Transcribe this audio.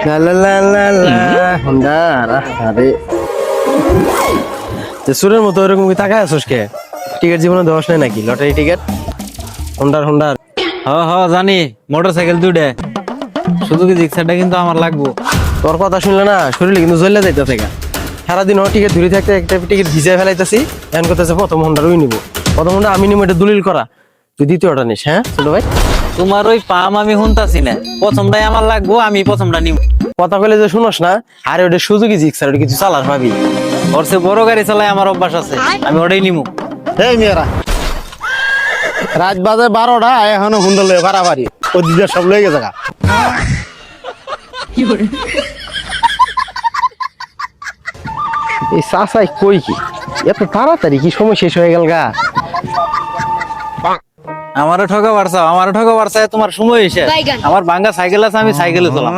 লা লা লা লা লা হোন্ডা আরে যে সুরের মতো এরকম কি তাকায় আছোস কে? টিকিট জীবনে দেওয়াস নাই নাকি লটারি টিকিট? হোন্ডার জানি মোটরসাইকেল দুইটা সুজুকি জিক্সারটা কিন্তু আমার লাগবো। তোর কথা শুনলে না শরীরে কিন্তু জ্বলে যাইতেছে গা। সারাদিন ও টিকিট ধরে থাকতে একটা টিকিট ভিজাই ফেলাইতেছি, এখন করতেছে প্রথম হোন্ডা ওই নিবো, প্রথম হোন্ডা আমি নিবো, এটা দলিল করা। তুই দ্বিতীয়টা নিস, হ্যাঁ ছোট ভাই? তোমার ওই পাম আমি শুনতাছি না, প্রথমটাই আমার লাগবো, আমি প্রথমটা নিব। কথা কইলে যে শুনোস না, আরে ওটা সুজুকি জিক্সার, ওটা কিছু চালাস ভাবি। ওর সে বড় গাড়ি চালাই আমার অভ্যাস আছে, আমি ওটাই নিব। এই মেয়েরা রাত বাজে 12টা এখনো হুন্ডা লয়ে বাড়াবাড়ি ওই দিকে সব লয়ে গেছে গা। এই চাচাই কই কি এত তাড়াতাড়ি, কি সময় শেষ হয়ে গেল গা? আমারও ঠকা বাড়ছা তোমার সময় এসে। আমার ভাঙ্গা সাইকেল আছে, আমি সাইকেলে চলাম।